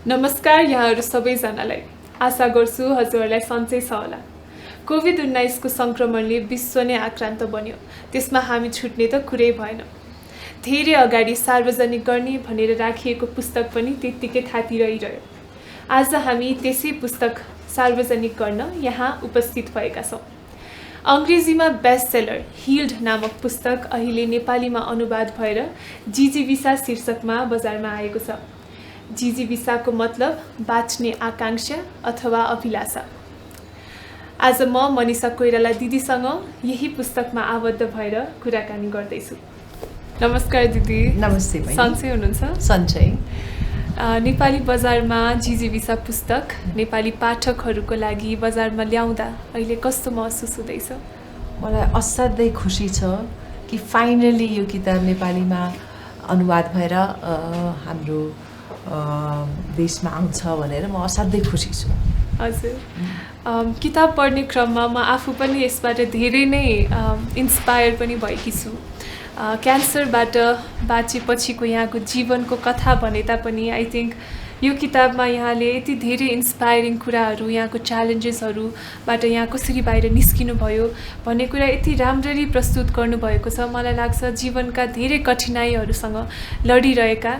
नमस्कार यहाँहरू सबैजनालाई। आशा गर्छु हजुरहरूलाई सन्चै छ होला। कोभिड-19 को संक्रमणले विश्व नै आक्रान्त बन्यो। त्यसमा हामी छुट्ने त कुरै भएन। धेरै अगाडि सार्वजनिक गर्ने भनेर राखिएको पुस्तक पनि त्यत्तिकै थाती रहिरह्यो। आज हामी त्यसै पुस्तक सार्वजनिक गर्न यहाँ उपस्थित भएका छौँ। अङ्ग्रेजीमा बेस्टसेलर हिल्ड नामक पुस्तक अहिले नेपालीमा अनुवाद भएर जिजीविसा शीर्षकमा बजारमा आएको छ। जिजीविसाको मतलब बाँच्ने आकांक्षा अथवा अभिलाषा। आज म मनिषा कोइराला दिदीसँग यही पुस्तकमा आबद्ध भएर कुराकानी गर्दैछु। नमस्कार दिदी। नमस्ते बहिनी। सन्चै हुनुहुन्छ? सन्चै। नेपाली बजारमा जिजीविसा पुस्तक नेपाली पाठकहरूको लागि बजारमा ल्याउँदा अहिले कस्तो महसुस हुँदैछ? मलाई असाध्यै खुसी छ कि फाइनली यो किताब नेपालीमा अनुवाद भएर हाम्रो देशमा आउँछ भनेर म असाध्यै खुसी छु। हजुर। किताब पढ्ने क्रममा म आफू पनि यसबाट धेरै नै इन्स्पायर पनि भएकी छु। क्यान्सरबाट बाँचेपछिको यहाँको जीवनको कथा भने तापनि आई थिङ्क यो किताबमा यहाँले यति धेरै इन्स्पायरिङ कुराहरू, यहाँको च्यालेन्जेसहरूबाट यहाँ कसरी बाहिर निस्किनु भयो भन्ने कुरा यति राम्ररी प्रस्तुत गर्नुभएको छ। मलाई लाग्छ जीवनका धेरै कठिनाइहरूसँग लडिरहेका,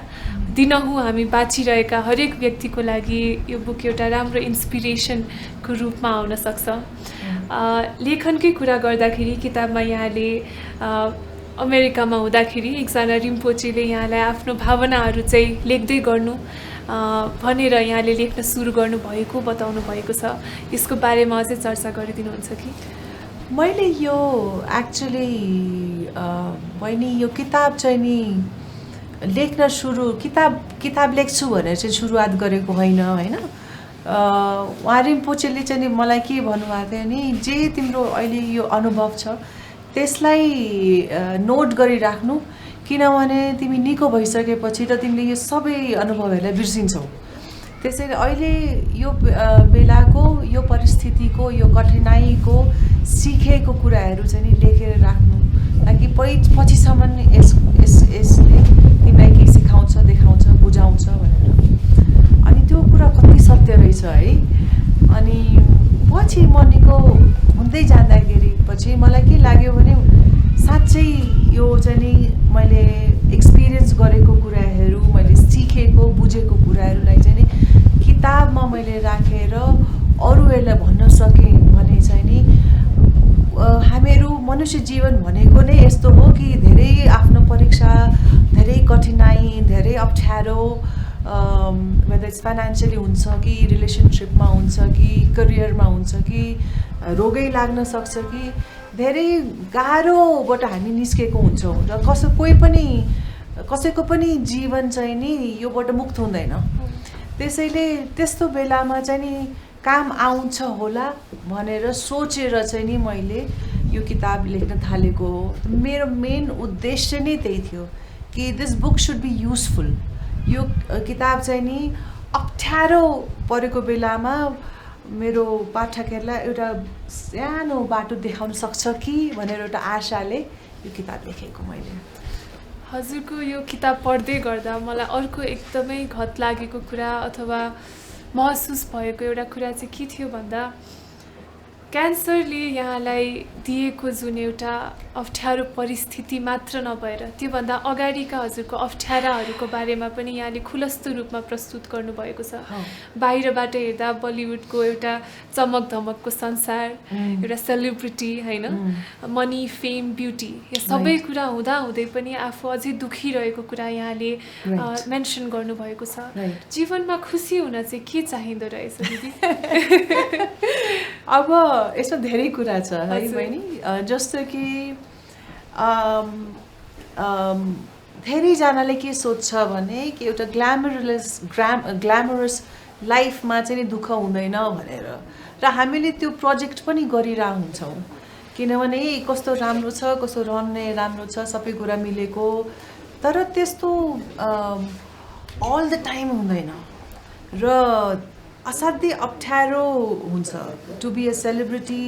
दिनहुँ हामी बाँचिरहेका हरेक व्यक्तिको लागि यो बुक एउटा राम्रो इन्सपिरेसनको रूपमा आउन सक्छ। लेखनकै कुरा गर्दाखेरि किताबमा यहाँले अमेरिकामा हुँदाखेरि एकजना रिम्पोचेले यहाँलाई आफ्नो भावनाहरू चाहिँ लेख्दै गर्नु भनेर यहाँले लेख्न सुरु गर्नुभएको बताउनु भएको छ। यसको बारेमा अझै चर्चा गरिदिनुहुन्छ कि? मैले यो एक्चुअली बहिनी यो किताब चाहिँ नि लेख्न किताब लेख्छु भनेर चाहिँ सुरुवात गरेको होइन। उहाँ रिम्पोचेले चाहिँ नि मलाई के भन्नुभएको थियो नि, जे तिम्रो अहिले यो अनुभव छ त्यसलाई नोट गरिराख्नु, किनभने तिमी निको भइसकेपछि त तिमीले यो सबै अनुभवहरूलाई बिर्सिन्छौ। त्यसैले अहिले यो बेलाको यो परिस्थितिको यो कठिनाइको सिकेको कुराहरू चाहिँ नि लेखेर राख्नु, ताकि पछिसम्म यसले तिमीलाई के सिकाउँछ, देखाउँछ, बुझाउँछ भनेर। अनि त्यो कुरा कति सत्य रहेछ है। अनि पछि म निको हुँदै जाँदाखेरि पछि मलाई के लाग्यो भने साँच्चै यो चाहिँ नि मैले एक्सपिरियन्स गरेको कुराहरू, मैले सिकेको बुझेको कुराहरूलाई चाहिँ नि किताबमा मैले राखेर अरूहरूलाई भन्न सकेँ भने चाहिँ नि हामीहरू मनुष्य जीवन भनेको नै यस्तो हो कि धेरै आफ्नो परीक्षा, धेरै कठिनाइ, धेरै अप्ठ्यारो, वेदर इट्स फाइनेन्सियली हुन्छ कि रिलेसनसिपमा हुन्छ कि करियरमा हुन्छ कि रोगै लाग्न सक्छ कि धेरै गाह्रोबाट हामी निस्केको हुन्छौँ र कसैको पनि जीवन चाहिँ नि योबाट मुक्त हुँदैन। त्यसैले त्यस्तो बेलामा चाहिँ नि काम आउँछ होला भनेर सोचेर चाहिँ नि मैले यो किताब लेख्न थालेको हो। मेरो मेन उद्देश्य नै त्यही थियो कि this book should be useful. यो किताब चाहिँ नि अप्ठ्यारो परेको बेलामा मेरो पाठकहरूलाई एउटा सानो बाटो देखाउन सक्छ कि भनेर एउटा आशाले यो किताब लेखेको मैले। हजुरको यो किताब पढ्दै गर्दा मलाई अर्को एकदमै घत लागेको कुरा अथवा महसुस भएको एउटा कुरा चाहिँ के थियो भन्दा, क्यान्सरले यहाँलाई दिएको जुन एउटा अप्ठ्यारो परिस्थिति मात्र नभएर त्योभन्दा अगाडिका हजुरको अप्ठ्याराहरूको बारेमा पनि यहाँले खुलस्त रूपमा प्रस्तुत गर्नुभएको छ। बाहिरबाट हेर्दा बलिउडको एउटा चमक धमकको संसार, एउटा सेलिब्रिटी होइन, मनी, फेम, ब्युटी, यो सबै कुरा हुँदा हुँदै पनि आफू अझै दुखिरहेको कुरा यहाँले मेन्सन गर्नुभएको छ। जीवनमा खुसी हुन चाहिँ के चाहिँदो रहेछ दिदी? अब यसमा धेरै कुरा छ है बहिनी। जस्तो कि धेरैजनाले के सोध्छ भने कि एउटा ग्ल्यामरस लाइफमा चाहिँ दुःख हुँदैन भनेर, र हामीले त्यो प्रोजेक्ट पनि गरिरहेको हुन्छौँ किनभने कस्तो राम्रो छ, कस्तो राम्रो छ, सबै कुरा मिलेको। तर त्यस्तो अल द टाइम हुँदैन र असाध्यै अप्ठ्यारो हुन्छ टु बी अ सेलिब्रिटी,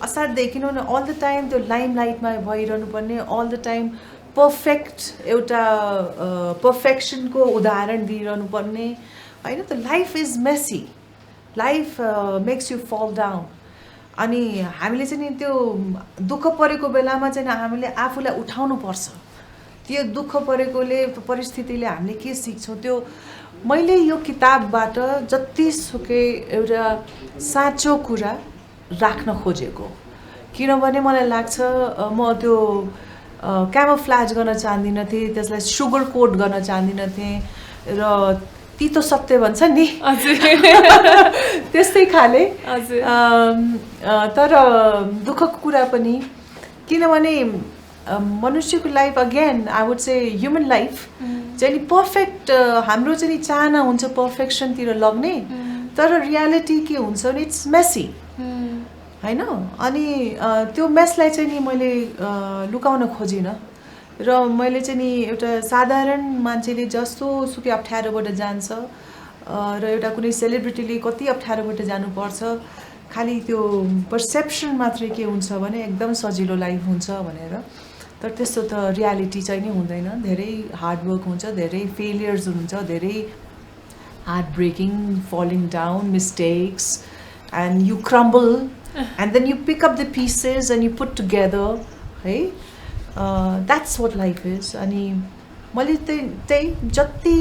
असाध्यै, किनभने अल द टाइम त्यो लाइमलाइटमा भइरहनु पर्ने, अल द टाइम पर्फेक्ट एउटा पर्फेक्सनको उदाहरण दिइरहनु पर्ने होइन त life is messy, life makes you fall down. अनि हामीले चाहिँ नि त्यो दुःख परेको बेलामा चाहिँ हामीले आफूलाई उठाउनु पर्छ। त्यो दुःख परेकोले परिस्थितिले हामीले के सिक्छौँ, त्यो मैले यो किताबबाट जतिसुकै एउटा साँचो कुरा राख्न खोजेको। किनभने मलाई लाग्छ म त्यो क्यामोफ्ल्याज गर्न चाहदिनँ थिएँ, त्यसलाई सुगर कोट गर्न चाहदिनँ थिएँ, र तितो सत्य भन्छ नि त्यस्तै खाले। तर दुःखको कुरा पनि, किनभने मनुष्यको life, again I would say human life चाहिँ नि पर्फेक्ट, हाम्रो चाहिँ नि चाहना हुन्छ पर्फेक्सनतिर लग्ने, तर रियालिटी के हुन्छ भने इट्स मेसी होइन। अनि त्यो मेसलाई चाहिँ नि मैले लुकाउन खोजिनँ, र मैले चाहिँ नि एउटा साधारण मान्छेले जस्तो सुकै अप्ठ्यारोबाट जान्छ, र एउटा कुनै सेलिब्रिटीले कति अप्ठ्यारोबाट जानुपर्छ, खालि त्यो पर्सेप्सन मात्रै के हुन्छ भने एकदम सजिलो लाइफ हुन्छ भनेर। तर त्यस्तो त रियालिटी चाहिँ नि हुँदैन, धेरै हार्डवर्क हुन्छ, धेरै फेलियर्स हुन्छ, धेरै heart breaking, falling down, mistakes, and you crumble and then you pick up the pieces and you put together है। That's what life is. अनि मैले त्यही जति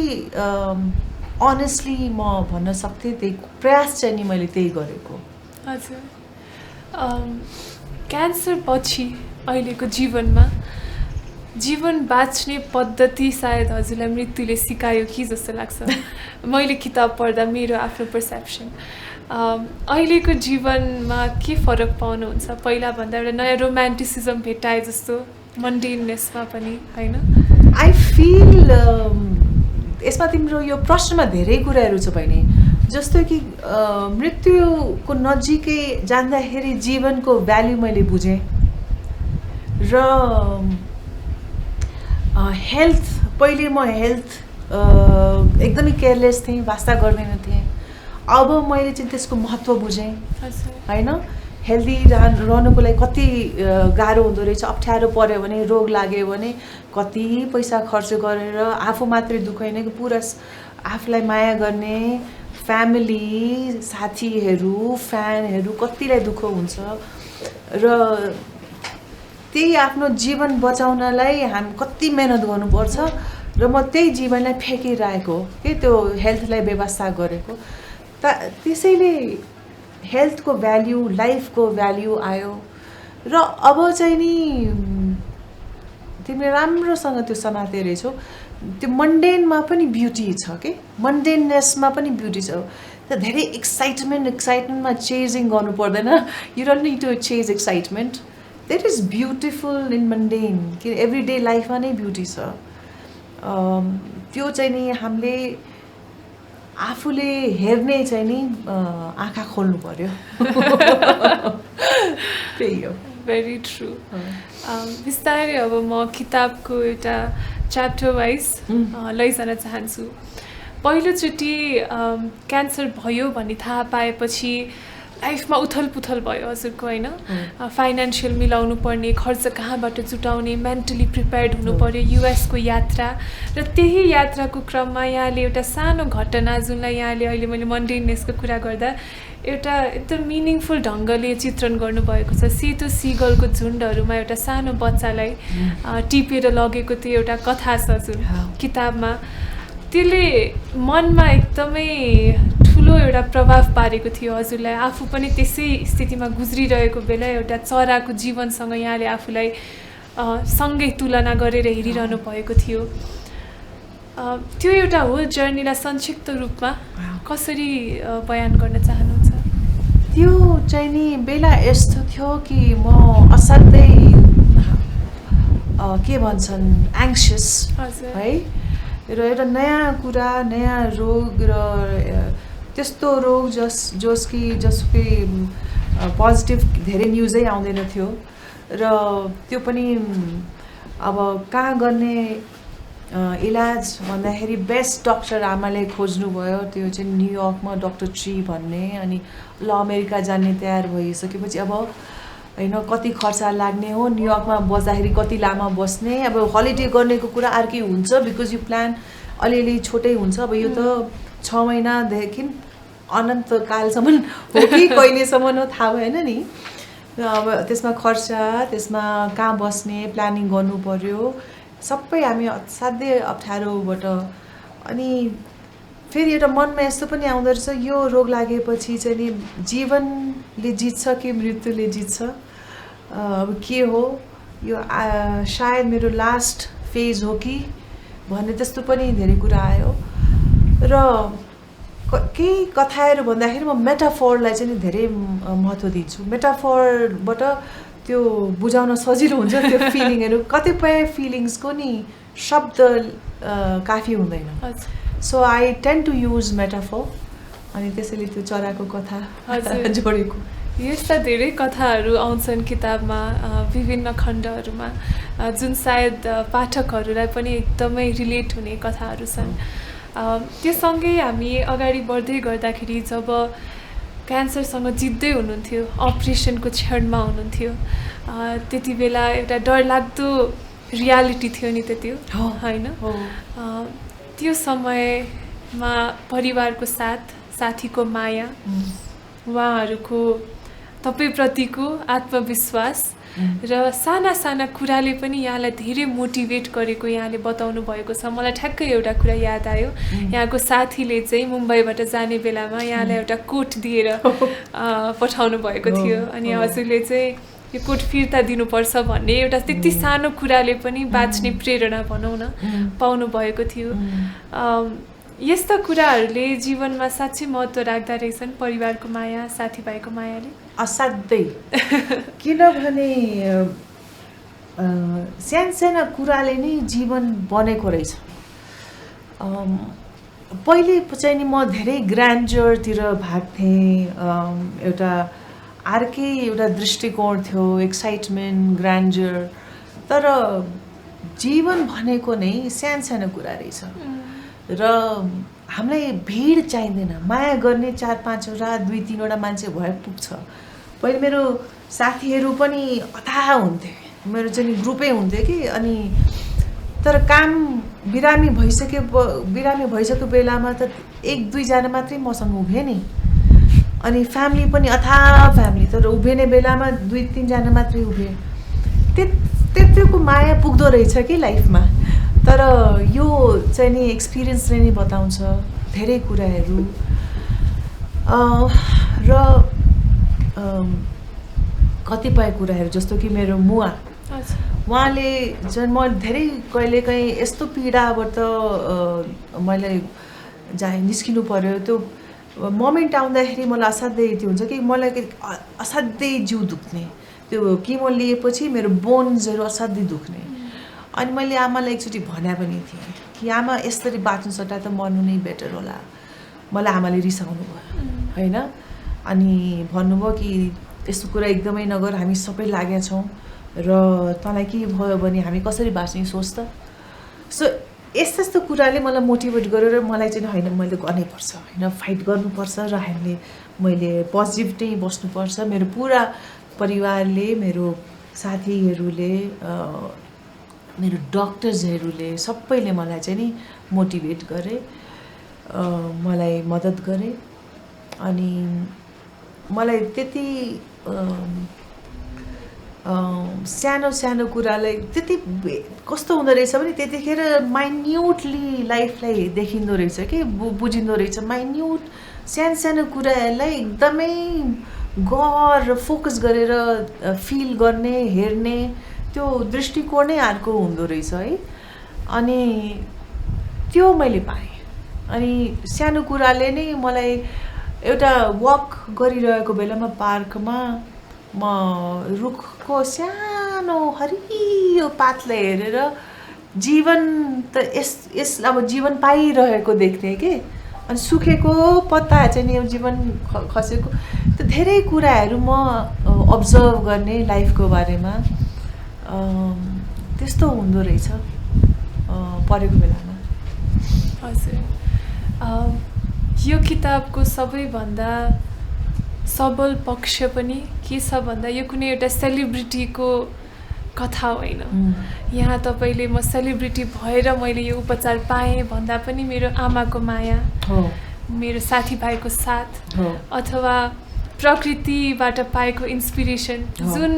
अनेस्टली म भन्न सक्थेँ त्यही प्रयास चाहिँ नि मैले त्यही गरेको। हजुर, क्यान्सर पछि अहिलेको जीवनमा जीवन बाँच्ने पद्धति सायद हजुरलाई मृत्युले सिकायो कि जस्तो लाग्छ। मैले किताब पढ्दा मेरो आफ्नो पर्सेप्सन, अहिलेको जीवनमा के फरक पाउनुहुन्छ? पहिलाभन्दा एउटा नयाँ रोमान्टिसिजम भेटाए जस्तो मन्डेननेसमा पनि होइन? आई फिल यसमा तिम्रो यो प्रश्नमा धेरै कुराहरू छ बहिनी। जस्तो कि मृत्युको नजिकै जाँदाखेरि जीवनको भ्याल्यु मैले बुझेँ, र हेल्थ, पहिले म हेल्थ एकदमै केयरलेस थिएँ, वास्ता गर्दैन थिएँ। अब मैले चाहिँ त्यसको महत्त्व बुझेँ होइन। हेल्दी रहनुको लागि कति गाह्रो हुँदो रहेछ, अप्ठ्यारो पऱ्यो भने, रोग लाग्यो भने कति पैसा खर्च गरेर आफू मात्रै दुःख होइन कि पुरा आफूलाई माया गर्ने फ्यामिली, साथीहरू, फ्यानहरू कतिलाई दुःख हुन्छ, र त्यही आफ्नो जीवन बचाउनलाई हामी कति मेहनत गर्नुपर्छ, र म त्यही जीवनलाई फ्याँकिरहेको के त्यो हेल्थलाई व्यवस्था गरेको। त्यसैले हेल्थको भ्याल्यु, लाइफको भ्याल्यु आयो। र अब चाहिँ नि तिमीले राम्रोसँग त्यो समाते रहेछौ, त्यो मन्डेनमा पनि ब्युटी छ के, मन्डेननेसमा पनि ब्युटी छ। त धेरै एक्साइटमेन्टमा चेजिङ गर्नु पर्दैन। You don't need to chase excitement, that is beautiful in mundane. कि एभ्री डे लाइफमा नै ब्युटी छ। त्यो चाहिँ नि हामीले आफूले हेर्ने चाहिँ नि आँखा खोल्नु पर्यो। त्यही हो। Very true. बिस्तारै अब म किताबको एउटा च्याप्टर वाइज लैजान चाहन्छु। पहिलोचोटि क्यान्सर भयो भन्ने थाहा पाएपछि लाइफमा उथल पुथल भयो हजुरको होइन? फाइनेन्सियल मिलाउनु पर्ने, खर्च कहाँबाट जुटाउने, मेन्टली प्रिपेयर्ड हुनु पर्यो, युएसको यात्रा, र त्यही यात्राको क्रममा यहाँले एउटा सानो घटना जुनलाई यहाँले अहिले मैले मन्डेननेसको कुरा गर्दा एउटा एकदम मिनिङफुल ढङ्गले चित्रण गर्नुभएको छ। सेतो सिगलको झुन्डहरूमा एउटा सानो बच्चालाई टिपेर लगेको त्यो एउटा कथा छ जुन किताबमा, त्यसले मनमा एकदमै ठुलो एउटा प्रभाव पारेको थियो हजुरलाई। आफू पनि त्यसै स्थितिमा गुज्रिरहेको बेला एउटा चराको जीवनसँग यहाँले आफूलाई सँगै तुलना गरेर हेरिरहनु भएको थियो। त्यो एउटा होल जर्नीलाई संक्षिप्त रूपमा कसरी बयान गर्न चाहनुहुन्छ? त्यो चाहिँ नि बेला यस्तो थियो कि म असाध्यै के भन्छन् एङ्सियस है, र एउटा नयाँ कुरा, नयाँ रोग, र त्यस्तो रोग जसकै पोजिटिभ धेरै न्युजै आउँदैन थियो, र त्यो पनि अब कहाँ गर्ने इलाज भन्दाखेरि बेस्ट डक्टर आमाले खोज्नुभयो। त्यो चाहिँ न्युयोर्कमा डक्टर ची भन्ने। अनि ल अमेरिका जाने तयार भइसकेपछि अब होइन कति खर्च लाग्ने हो, न्युयोर्कमा बस्दाखेरि कति लामो बस्ने, अब हलिडे गर्नेको कुरा अर्कै हुन्छ बिकज यो प्लान अलिअलि छोटै हुन्छ। अब यो त 6 महिनादेखि अनन्तकालसम्म हो कि कहिलेसम्म हो थाहा भएन नि। अब त्यसमा खर्च, त्यसमा कहाँ बस्ने प्लानिङ गर्नु पर्यो, सबै हामी असाध्यै अप्ठ्यारोबाट। अनि फेरि एउटा मनमा यस्तो पनि आउँदो रहेछ, यो रोग लागेपछि चाहिँ नि जीवनले जित्छ कि मृत्युले जित्छ, अब के हो यो, सायद मेरो लास्ट फेज हो कि भन्ने त्यस्तो पनि धेरै कुरा आयो। र केही कथाहरू भन्दाखेरि म मेटाफोरलाई चाहिँ नि धेरै महत्त्व दिन्छु। मेटाफोरबाट त्यो बुझाउन सजिलो हुन्छ त्यो फिलिङहरू। कतिपय फिलिङ्सको नि शब्द काफी हुँदैन। So I tend to use metaphor, अनि त्यसैले त्यो चराको कथा जोडेको। यस्ता धेरै कथाहरू आउँछन् किताबमा, विभिन्न खण्डहरूमा, जुन सायद पाठकहरूलाई पनि एकदमै रिलेट हुने कथाहरू छन्। त्योसँगै हामी अगाडि बढ्दै गर्दाखेरि जब क्यान्सरसँग जित्दै हुनुहुन्थ्यो, अपरेसनको क्षणमा हुनुहुन्थ्यो, त्यति बेला एउटा डरलाग्दो रियालिटी थियो नि त त्यो, होइन? त्यो समयमा परिवारको साथ, साथीको माया, उहाँहरूको तपाईँप्रतिको आत्मविश्वास र साना साना कुराले पनि यहाँलाई धेरै मोटिभेट गरेको यहाँले बताउनु भएको छ। मलाई ठ्याक्कै एउटा कुरा याद आयो, यहाँको साथीले चाहिँ मुम्बईबाट जाने बेलामा यहाँलाई एउटा कोट दिएर पठाउनु भएको थियो, अनि हजुरले चाहिँ यो कोट फिर्ता दिनुपर्छ भन्ने एउटा त्यति सानो कुराले पनि बाँच्ने प्रेरणा भनौँ न पाउनु भएको थियो। यस्ता कुराहरूले जीवनमा साँच्चै महत्त्व राख्दा रहेछन्, परिवारको माया, साथीभाइको मायाले। असाध्यै, किनभने साना कुराले नै जीवन बनेको रहेछ। पहिले चाहिँ नि म धेरै ग्रान्डरतिर भाग्थेँ, एउटा अर्कै एउटा दृष्टिकोण थियो, एक्साइटमेन्ट, ग्रान्डर। तर जीवन भनेको नै सानो कुरा रहेछ। र हामीलाई भिड चाहिँदैन, माया गर्ने 4-5वटा 2-3वटा मान्छे भए पुग्छ। पहिले मेरो साथीहरू पनि अथाह हुन्थे, मेरो चाहिँ ग्रुपै हुन्थ्यो कि। अनि तर काम बिरामी भइसक्यो बेलामा त 1-2 जना मात्रै मसँग उभिए नि। अनि फ्यामिली पनि अथाह फ्यामिली, तर उभिने बेलामा 2-3 जना मात्रै उभिए। त्यत्रोको माया पुग्दो रहेछ कि लाइफमा। तर यो चाहिँ नि एक्सपिरियन्सले नै बताउँछ धेरै कुराहरू। र कतिपय कुराहरू जस्तो कि मेरो मुवा, उहाँले चाहिँ म धेरै कहिलेकाहीँ यस्तो पीडाबाट मैले निस्किनु पर्यो। त्यो मोमेन्ट आउँदाखेरि मलाई असाध्यै त्यो हुन्छ कि मलाई असाध्यै जिउ दुख्ने, त्यो किमो लिएपछि मेरो बोन्सहरू असाध्यै दुख्ने। अनि मैले आमालाई एकचोटि भने पनि थिएँ कि आमा यसरी बाँच्नु सट्टा त मर्नु नै बेटर होला। मलाई आमाले रिसाउनु भयो, होइन? अनि भन्नुभयो कि यस्तो कुरा एकदमै नगर, हामी सबै लागेका छौँ र तँलाई के भयो भने हामी कसरी बाँच्ने सोच त। सो यस्तो कुराले मलाई मोटिभेट गरेर मलाई चाहिँ होइन, मैले गर्नैपर्छ, होइन, फाइट गर्नुपर्छ र मैले पोजिटिभ नै बस्नुपर्छ। मेरो पुरा परिवारले, मेरो साथीहरूले, मेरो डक्टर्सहरूले सबैले मलाई चाहिँ नि मोटिभेट गरे, मलाई मद्दत गरे। अनि मलाई त्यति सानो कुरालाई त्यति कस्तो हुँदो रहेछ भने त्यतिखेर माइन्युटली लाइफलाई देखिँदो रहेछ कि बुझिँदो रहेछ। माइन्युट सानो कुराहरूलाई एकदमै फोकस गरेर फिल गर्ने, हेर्ने त्यो दृष्टिकोण नै अर्को हुँदो रहेछ है। अनि त्यो मैले पाएँ। अनि सानो कुराले नै मलाई एउटा वक गरिरहेको बेलामा पार्कमा म रुखको सानो हरियो पातलाई हेरेर जीवन त यस अब जीवन पाइरहेको देख्थेँ कि। अनि सुकेको पत्ता चाहिँ नि जीवन खसेको, त्यो धेरै कुराहरू म अब्जर्भ गर्ने लाइफको बारेमा। त्यस्तो हुँदो रहेछ पढेको बेलामा। हजुर, यो किताबको सबैभन्दा सबल पक्ष पनि के छ भन्दा यो कुनै एउटा सेलिब्रिटीको कथा होइन। यहाँ तपाईँले म सेलिब्रिटी भएर मैले यो उपचार पाएँ भन्दा पनि मेरो आमाको माया, मेरो साथीभाइको साथ हो अथवा प्रकृतिबाट पाएको इन्सपिरेसन हो। जुन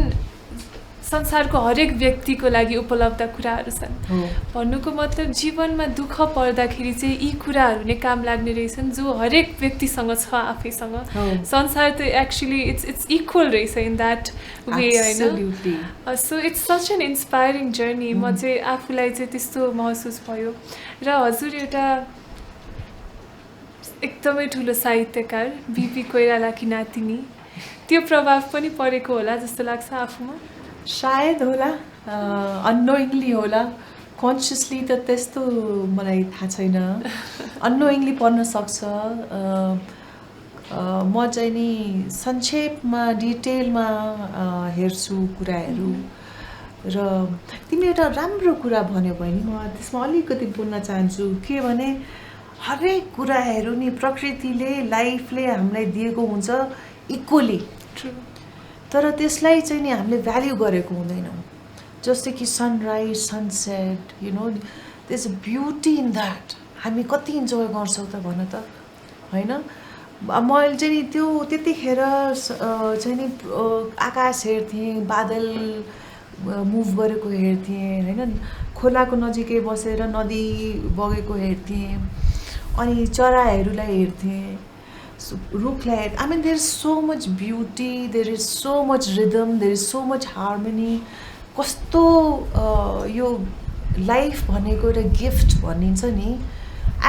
संसारको हरेक व्यक्तिको लागि उपलब्ध कुराहरू छन् हो भन्नुको मतलब जीवनमा दुःख पर्दाखेरि चाहिँ यी कुराहरू नै काम लाग्ने रहेछन् जो हरेक व्यक्तिसँग छ आफैसँग हो संसार त एक्चुली इट्स इक्वल रहेछ इन द्याट वे होइन Absolutely. So it's such an inspiring journey म चाहिँ आफूलाई चाहिँ त्यस्तो महसुस भयो र हजुर एउटा एकदमै ठुलो साहित्यकार बिपी कोइरालाकी नातिनी त्यो प्रभाव पनि परेको होला जस्तो लाग्छ आफूमा सायद होला अननोइङली होला कन्सियसली त त्यस्तो मलाई थाहा छैन अननोइङली पर्न सक्छ म चाहिँ नि संक्षेपमा डिटेलमा हेर्छु कुराहरू र तिमीले एउटा राम्रो कुरा भन्यो बहिनी म त्यसमा अलिकति बोल्न चाहन्छु के भने हरेक कुराहरू नि प्रकृतिले लाइफले हामीलाई दिएको हुन्छ इक्वली ट्रु तर त्यसलाई चाहिँ नि हामीले भ्याल्यु गरेको हुँदैनौँ जस्तै कि sunrise sunset you know there is a beauty in that हामी कति इन्जोय गर्छौँ त भन त होइन मैले चाहिँ नि त्यो त्यतिखेर चाहिँ नि आकाश हेर्थेँ बादल मुभ गरेको हेर्थेँ होइन खोलाको नजिकै बसेर नदी बगेको हेर्थेँ अनि चराहरूलाई हेर्थेँ रुखलाई I mean there is so much beauty there is so much rhythm there is so much harmony कस्तो यो लाइफ भनेको एउटा गिफ्ट भनिन्छ नि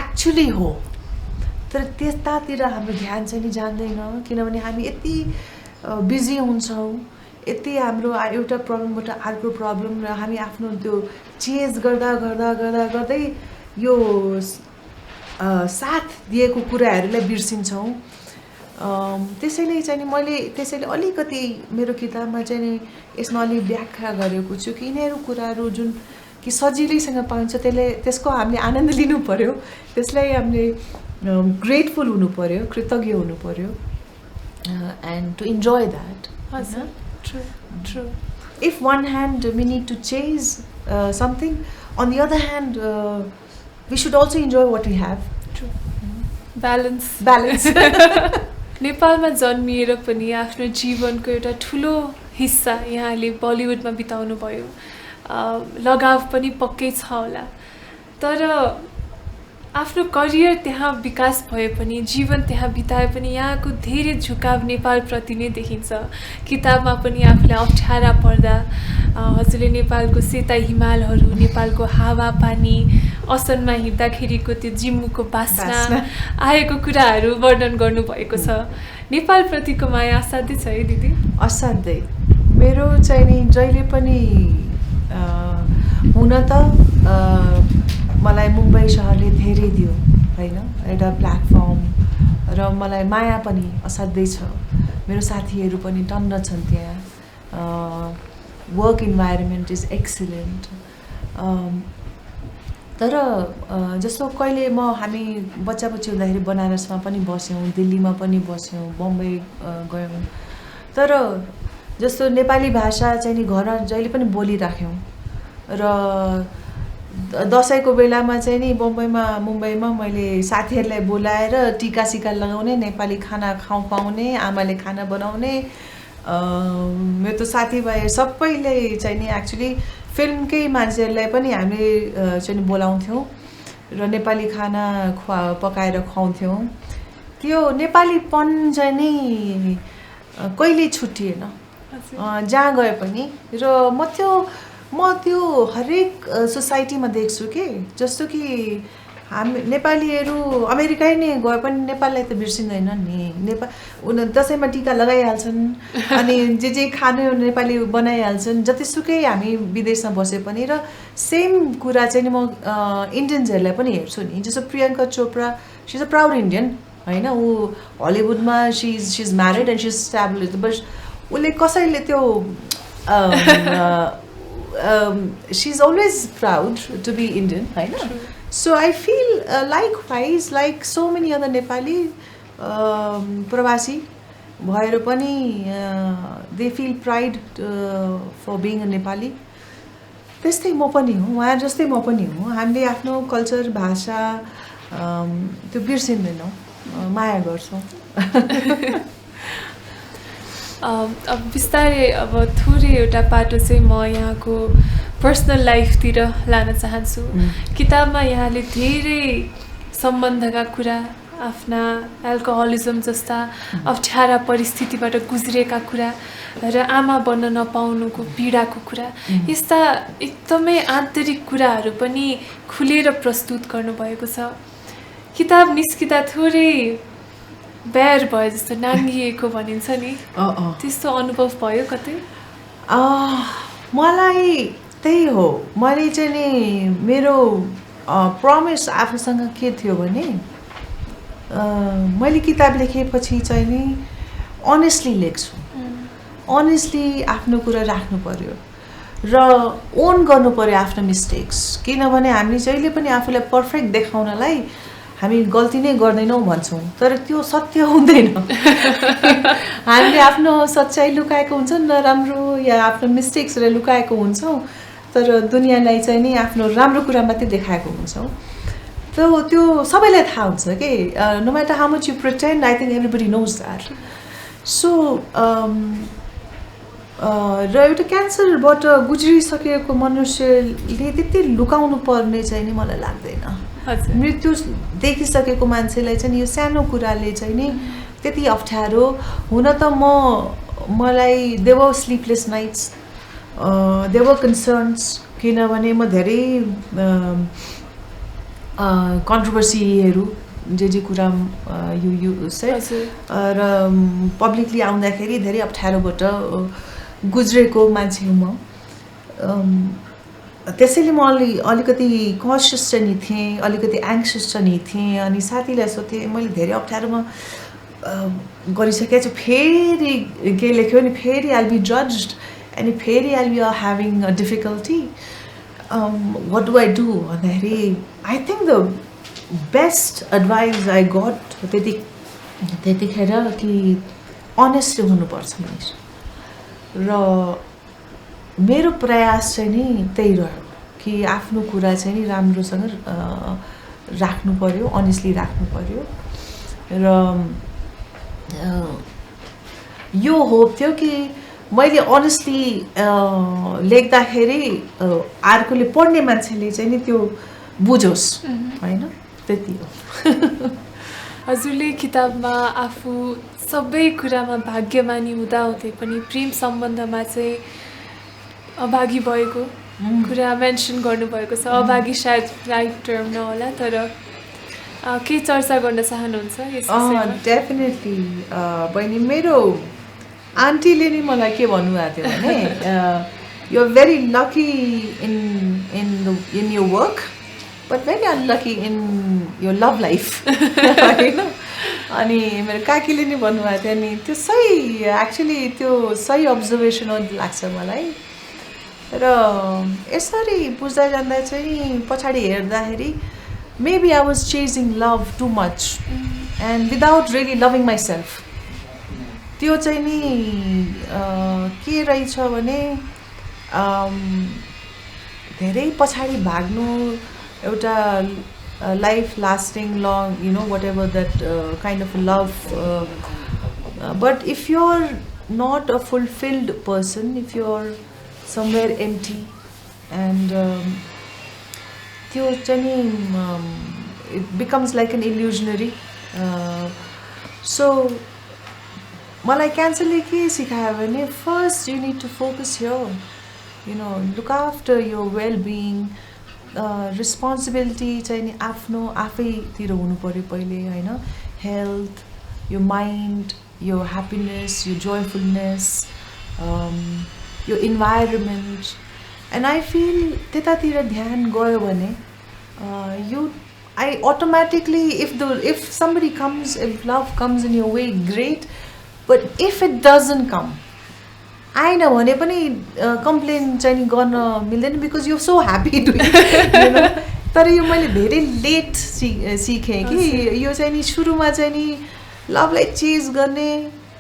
एक्चुली हो तर त्यतातिर हाम्रो ध्यान चाहिँ नि जान्दैन किनभने हामी यति बिजी हुन्छौँ यति हाम्रो एउटा प्रब्लमबाट अर्को प्रब्लम र हामी आफ्नो त्यो चेज गर्दा गर्दा गर्दा गर्दै यो साथ दिएको कुराहरूलाई बिर्सिन्छौँ त्यसैले चाहिँ नि मैले त्यसैले अलिकति मेरो किताबमा चाहिँ नि यसमा अलि व्याख्या गरेको छु कि यिनीहरू कुराहरू जुन कि सजिलैसँग पाइन्छ त्यसको हामीले आनन्द लिनु पर्यो त्यसलाई हामीले ग्रेटफुल हुनु पर्यो कृतज्ञ हुनु पर्यो एन्ड टु इन्जोय द्याट हजुर true true if one hand we need to chase something on the other hand we should also enjoy what we have true balance balance नेपालमा जन्मिएर पनि आफ्नो जीवनको एउटा ठुलो हिस्सा यहाँले बलिउडमा बिताउनु भयो लगाव पनि पक्कै छ होला तर आफ्नो करियर त्यहाँ विकास भए पनि जीवन त्यहाँ बिताए पनि यहाँको धेरै झुकाव नेपालप्रति नै देखिन्छ किताबमा पनि आफूलाई अप्ठ्यारा पर्दा हजुरले नेपालको सेता हिमालहरू नेपालको हावापानी असनमा हिँड्दाखेरिको त्यो जिम्मुको बास्ना आएको कुराहरू वर्णन गर्नुभएको छ नेपालप्रतिको माया असाध्यै छ है दिदी असाध्यै मेरो चाहिँ नि जहिले पनि हुन त मलाई मुम्बई सहरले धेरै दियो होइन एउटा प्लेटफर्म र मलाई माया पनि असाध्यै छ मेरो साथीहरू पनि टन्न छन् त्यहाँ वर्क इन्भाइरोमेन्ट इज एक्सिलेन्ट तर जस्तो कहिले हामी बच्चा बच्ची हुँदाखेरि बनारसमा पनि बस्यौँ दिल्लीमा पनि बस्यौँ बम्बई गयौँ तर जस्तो नेपाली भाषा चाहिँ नि घर जहिले पनि बोलिराख्यौँ र दसैँको बेलामा चाहिँ नि मुम्बईमा मैले साथीहरूलाई बोलाएर टिका सिका लगाउने नेपाली खाना खुवाउने आमाले खाना बनाउने मेरो त साथीभाइ सबैले चाहिँ नि एक्चुली फिल्मकै मान्छेहरूलाई पनि हामीले चाहिँ बोलाउँथ्यौँ र नेपाली खाना पकाएर खुवाउँथ्यौँ त्यो नेपालीपन चाहिँ नि कहिले छुटिएन जहाँ गए पनि र म त्यो हरेक सोसाइटीमा देख्छु कि जस्तो कि हामी नेपालीहरू अमेरिकै नै गए पनि नेपाललाई त बिर्सिँदैन नि दसैँमा टिका लगाइहाल्छन् अनि जे खानु नेपाली बनाइहाल्छन् जतिसुकै हामी विदेशमा बसे पनि र सेम कुरा चाहिँ नि म इन्डियन्सहरूलाई पनि हेर्छु नि जस्तो Priyanka Chopra she is a proud Indian होइन ऊ हलिउडमा she is married and she is established but उसले कसैले त्यो she is always proud to be Indian, right? So I feel likewise, like so many other Nepali pravasi, bhaera pani they feel pride for being a Nepali. त्यस्तै म पनि हो उहाँ जस्तै म पनि हो हामीले आफ्नो कल्चर भाषा त्यो बिर्सिँदैनौँ माया गर्छौँ। अब बिस्तारै अब थोरै एउटा पाटो चाहिँ म यहाँको पर्सनल लाइफतिर लान चाहन्छु। किताबमा यहाँले धेरै सम्बन्धका कुरा, आफ्ना एल्कोहलिजम जस्ता अप्ठ्यारा परिस्थितिबाट गुज्रेका कुरा र आमा बन्न नपाउनुको पीडाको कुरा, यस्ता एकदमै आन्तरिक कुराहरू पनि खुलेर प्रस्तुत गर्नुभएको छ। किताब निस्किँदा थोरै बेर भयो जस्तो, नाङ्गिएको भनिन्छ नि, त्यस्तो अनुभव भयो कतै? मलाई त्यही हो। मैले चाहिँ नि मेरो प्रमिस आफूसँग के थियो भने मैले किताब लेखेपछि चाहिँ नि अनेस्टली लेख्छु, अनेस्टली आफ्नो कुरा राख्नु पर्यो र ओन गर्नु पर्यो आफ्नो मिस्टेक्स। किनभने हामी जहिले पनि आफूलाई पर्फेक्ट देखाउनलाई हामी गल्ती नै गर्दैनौँ भन्छौँ, तर त्यो सत्य हुँदैन। हामीले आफ्नो सच्चाइ लुकाएको हुन्छ, नराम्रो या आफ्नो मिस्टेक्सहरू लुकाएको हुन्छौँ, तर दुनियाँलाई चाहिँ नि आफ्नो राम्रो कुरा मात्रै देखाएको हुन्छौँ। त्यो सबैलाई थाहा हुन्छ कि no matter how much you pretend, I think everybody knows that. So र एउटा क्यान्सरबाट गुज्रिसकेको मनुष्यले त्यति लुकाउनु पर्ने चाहिँ नि मलाई लाग्दैन। मृत्यु देखिसकेको मान्छेलाई चाहिँ यो सानो कुराले चाहिँ नि त्यति अप्ठ्यारो हुन त मलाई there were sleepless nights, there were concerns. किनभने म धेरै कन्ट्रोभर्सीहरू जे कुरा यो र पब्लिकली आउँदाखेरि धेरै अप्ठ्यारोबाट गुज्रेको मान्छे हुँ म। त्यसैले म अलिकति कन्सियस चाहिँ नि थिएँ, अलिकति एङ्सियस चाहिँ नि थिएँ। अनि साथीलाई सोधेँ, मैले धेरै अप्ठ्यारोमा गरिसकेको छु, फेरि के लेख्यो भने फेरि आइल बी जज्ड अनि फेरि I'll be having a difficulty, what do I do भन्दाखेरि I think the best advice I got त्यतिखेर कि अनेस्ट हुनुपर्छ मानिस। र मेरो प्रयास चाहिँ नि त्यही रह्यो कि आफ्नो कुरा चाहिँ नि राम्रोसँग राख्नु पर्यो, अनेस्टली राख्नु पर्यो। र यो होप थियो कि मैले अनेस्टली लेख्दाखेरि अर्कोले पढ्ने मान्छेले चाहिँ नि त्यो बुझोस्, होइन? त्यति हो। हजुरले किताबमा आफू सबै कुरामा भाग्यमानी हुँदाहुँदै पनि प्रेम सम्बन्धमा चाहिँ अभागी भएको कुरा मेन्सन गर्नुभएको छ। अभागी सायद राइट टर्म नहोला, तर केही चर्चा गर्न चाहनुहुन्छ यस विषयमा? डेफिनेटली बहिनी, मेरो आन्टीले नि मलाई के भन्नुभएको थियो भने you are very lucky in your work but very unlucky in your love life, होइन? अनि मेरो काकीले नि भन्नुभएको थियो। अनि त्यो सही, एक्चुली त्यो सही अब्जर्भेसन लाग्छ मलाई। र यसरी बुझ्दै जाँदा चाहिँ पछाडि हेर्दाखेरि maybe I was chasing love too much and without really loving myself. त्यो चाहिँ नि के रहेछ भने धेरै पछाडि भाग्नु, एउटा life lasting long, you know, whatever that kind of love, but if you are not a fulfilled person, if you are somewhere empty and त्यो चाहिँ नि it becomes like an illusionary. So मलाई क्यान्सरले के सिकायो भने first you need to focus here, you know, look after your well-being, responsibility चाहिँ नि आफ्नो आफैतिर हुनु पर्यो पहिले, होइन? Health, your mind, your happiness, your joyfulness, your environment, and I feel त्यतातिर ध्यान गयो भने I automatically, if somebody comes, if love comes in your way, great, but if it doesn't come, आएन भने पनि कम्प्लेन चाहिँ नि गर्न मिल्दैन, because you're so happy doing it, you know? तर यो मैले धेरै लेट सिकेँ कि यो चाहिँ नि सुरुमा चाहिँ नि लभलाई चेज गर्ने,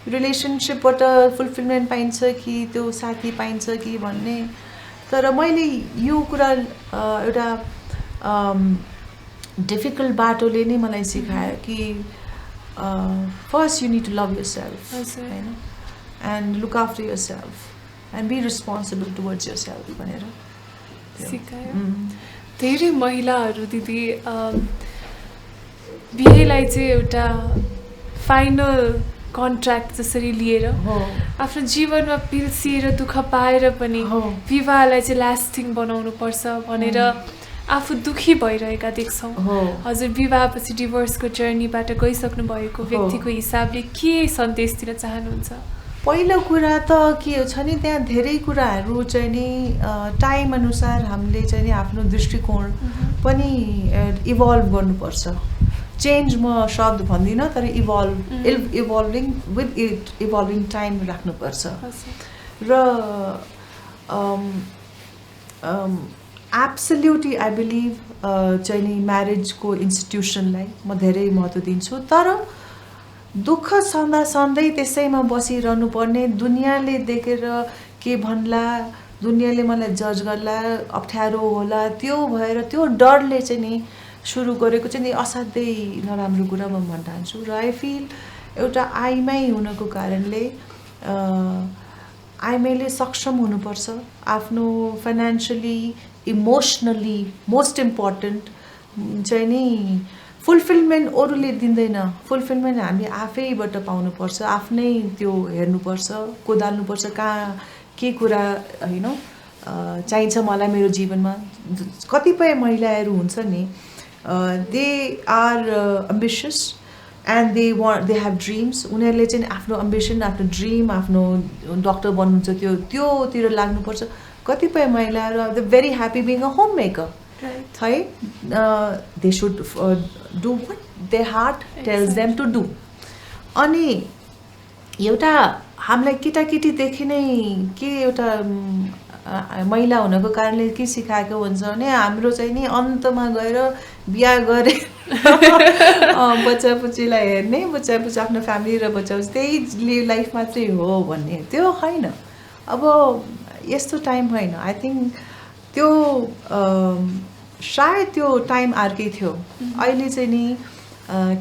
रिलेसनसिपबाट फुलफिलमेन्ट पाइन्छ कि त्यो साथी पाइन्छ कि भन्ने। तर मैले यो कुरा एउटा डिफिकल्ट बाटोले नै मलाई सिकायो कि first you need to love yourself हजुर। होइन and look after yourself and be responsible towards yourself भनेर सिकायो। धेरै महिलाहरू दिदी बिहेलाई चाहिँ एउटा फाइनल कन्ट्र्याक्ट जसरी लिएर आफ्नो जीवनमा पिल्सिएर दुःख पाएर पनि विवाहलाई चाहिँ लास्टिङ बनाउनु पर्छ भनेर आफू दुखी भइरहेका देख्छौँ। हजुर विवाहपछि डिभोर्सको जर्नीबाट गइसक्नु भएको व्यक्तिको हिसाबले के सन्देश दिन चाहनुहुन्छ? पहिलो कुरा त के छ नि त्यहाँ धेरै कुराहरू चाहिँ नि टाइम अनुसार हामीले चाहिँ नि आफ्नो दृष्टिकोण पनि इभल्भ गर्नुपर्छ। चेन्ज म शब्द भन्दिनँ तर इभल्भिङ विथ इभल्भिङ टाइम राख्नुपर्छ। र एब्सोल्युटली आई बिलिभ चाहिँ नि म्यारेजको इन्स्टिट्युसनलाई म धेरै महत्त्व दिन्छु। तर दुःख सदा सधैँ त्यसैमा बसिरहनु पर्ने, दुनियाँले देखेर के भन्ला, दुनियाँले मलाई जज गर्ला, अप्ठ्यारो होला, त्यो भएर त्यो डरले चाहिँ नि सुरु गरेको चाहिँ नि असाध्यै नराम्रो कुरा म भन्न चाहन्छु। र आई फिल एउटा आइमाई हुनको कारणले आइमाईले सक्षम हुनुपर्छ आफ्नो फाइनेन्सियली इमोसनली मोस्ट इम्पोर्टेन्ट चाहिँ नि फुलफिलमेन्ट अरूले दिँदैन, फुलफिलमेन्ट हामीले आफैबाट पाउनुपर्छ, आफ्नै त्यो हेर्नुपर्छ, कोदाल्नुपर्छ कहाँ के कुरा होइन चाहिन्छ मलाई मेरो जीवनमा। कतिपय महिलाहरू हुन्छ नि they are ambitious and they have dreams, उनीहरूले चाहिँ आफ्नो एम्बिसन, आफ्नो ड्रिम, आफ्नो डक्टर बन्नुहुन्छ त्योतिर लाग्नुपर्छ। कतिपय महिलाहरू are the very happy being a homemaker है, their should do what their heart tells them to do. अनि एउटा हामीलाई केटाकेटीदेखि नै के एउटा महिला हुनको कारणले के सिकाएको हुन्छ भने हाम्रो चाहिँ नि अन्तमा गएर बिहा गरे बच्चापुच्चीलाई हेर्ने, बच्चापुच्ची आफ्नो फ्यामिली र बच्चापुच्ची त्यही लाइफ मात्रै हो भन्ने त्यो होइन। अब यस्तो टाइम होइन। आई थिङ्क त्यो सायद त्यो टाइम अर्कै थियो। अहिले चाहिँ नि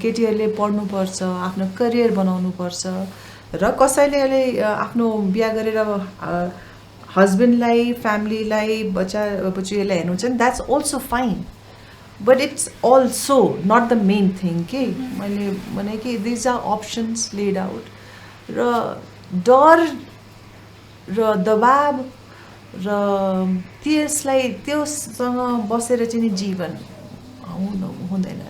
केटीहरूले पढ्नुपर्छ, आफ्नो करियर बनाउनुपर्छ र कसैले अहिले आफ्नो बिहा गरेर हस्बेन्डलाई, फ्यामिलीलाई, बच्चाबच्चीहरूलाई हेर्नुहुन्छ नि that's also fine, but it's also not the main thing के मैले भने कि these are options laid out. र डर र दबाब र त्योसँग बसेर चाहिँ नि जीवन हुँदैन।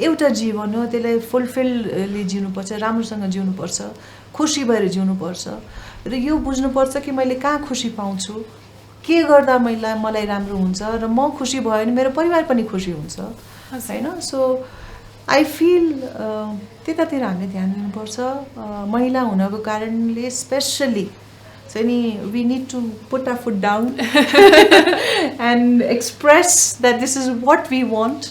एउटा जीवन हो, त्यसलाई फुलफिलली जिउनुपर्छ, राम्रोसँग जिउनुपर्छ, खुसी भएर जिउनुपर्छ। र यो बुझ्नुपर्छ कि मैले कहाँ खुसी पाउँछु, के गर्दा मलाई राम्रो हुन्छ र म खुसी भयो भने मेरो परिवार पनि खुसी हुन्छ होइन। सो आई फिल त्यतातिर हामीले ध्यान दिनुपर्छ। महिला हुनको कारणले स्पेसली चाहिँ नि we need to put a foot down and express that this is what we want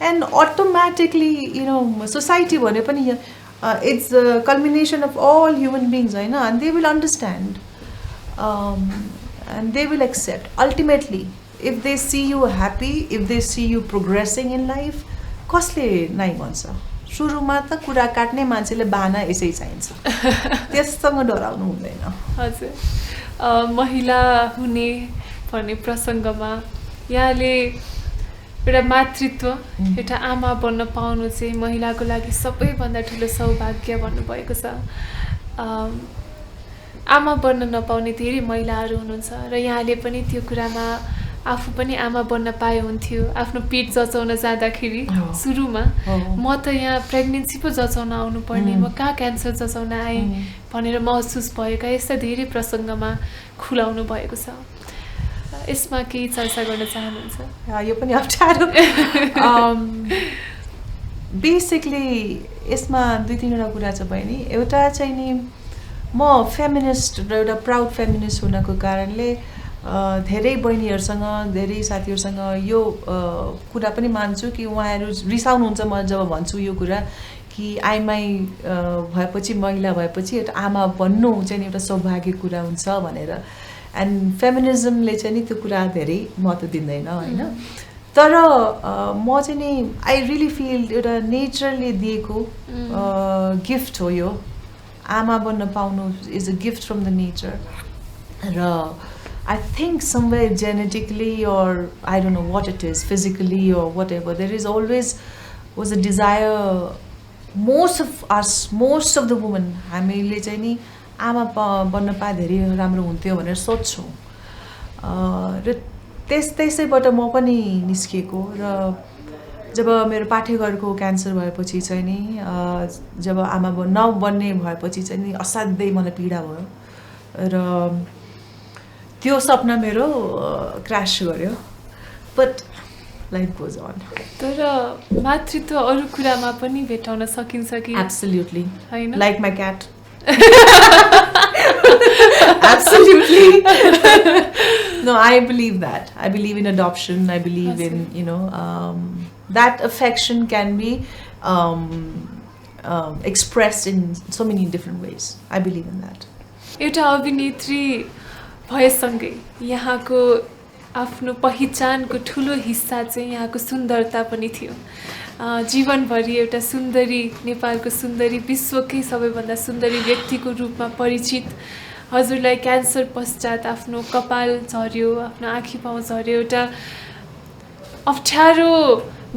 and automatically you know society भने पनि it's a culmination of all human beings, होइन, and they will understand and they will accept. Ultimately, if they see you happy, if they see you progressing in life, कसले नै भन्छ? सुरुमा त कुरा काट्ने मान्छेले बाना यसै चाहिन्छ, त्यससँग डराउनु हुँदैन। हजुर महिला हुने भन्ने प्रसङ्गमा यहाँले एउटा मातृत्व, एउटा आमा बन्न पाउनु चाहिँ महिलाको लागि सबैभन्दा ठुलो सौभाग्य भन्नुभएको छ। आमा बन्न नपाउने धेरै महिलाहरू हुनुहुन्छ र यहाँले पनि त्यो कुरामा आफू पनि आमा बन्न पाए हुन्थ्यो। आफ्नो पेट जचाउन जाँदाखेरि सुरुमा म त यहाँ प्रेग्नेन्सी पो जचाउन आउनुपर्ने, म कहाँ क्यान्सर जचाउन आएँ भनेर महसुस भएका यस्ता धेरै प्रसङ्गमा खुलाउनु भएको छ। यसमा केही चर्चा गर्न चाहनुहुन्छ? यो पनि अप्ठ्यारो। बेसिकली यसमा दुई तिनवटा कुरा छ बहिनी। एउटा चाहिँ नि म फेमिनिस्ट र एउटा प्राउड फेमिनिस्ट हुनको कारणले धेरै बहिनीहरूसँग, धेरै साथीहरूसँग यो कुरा पनि मान्छु कि उहाँहरू रिसाउनुहुन्छ म जब भन्छु यो कुरा कि आइमाई भएपछि, महिला भएपछि एउटा आमा बन्नु चाहिँ एउटा सौभाग्य कुरा हुन्छ भनेर। एन्ड फेमिनिजमले चाहिँ नि त्यो कुरा धेरै महत्त्व दिँदैन होइन। तर म चाहिँ नि आई रियली फिल एउटा नेचरले दिएको गिफ्ट हो यो आमा बन्न पाउनु is a gift from the nature र I think somewhere genetically or I don't know what it is, physically or whatever, there is always was a desire, most of the women हामीले चाहिँ नि आमा बन्न पाए धेरै राम्रो हुन्थ्यो भनेर सोच्छौँ र त्यसैबाट म पनि निस्किएको र जब मेरो पाठेघरको क्यान्सर भएपछि चाहिँ नि जब आमा नबन्ने भएपछि चाहिँ नि असाध्यै मलाई पीडा भयो र त्यो सपना मेरो क्रास गर्यो बट लाइफ गोज अन तर मातृत्व अरू कुरामा पनि भेटाउन सकिन्छ कि एब्सोल्युटली हैन like my CAT Absolutely. No, I believe that. I believe in adoption. I believe in, you know, that affection can be expressed in so many different ways. I believe in that. एउटा अभिनेत्री भएसँगै यहाँको आफ्नो पहिचानको ठुलो हिस्सा चाहिँ यहाँको सुन्दरता पनि थियो जीवनभरि एउटा सुन्दरी नेपालको सुन्दरी विश्वकै सबैभन्दा सुन्दरी व्यक्तिको रूपमा परिचित हजुरलाई क्यान्सर पश्चात आफ्नो कपाल झर्यो आफ्नो आँखी पाउ झर्यो एउटा अप्ठ्यारो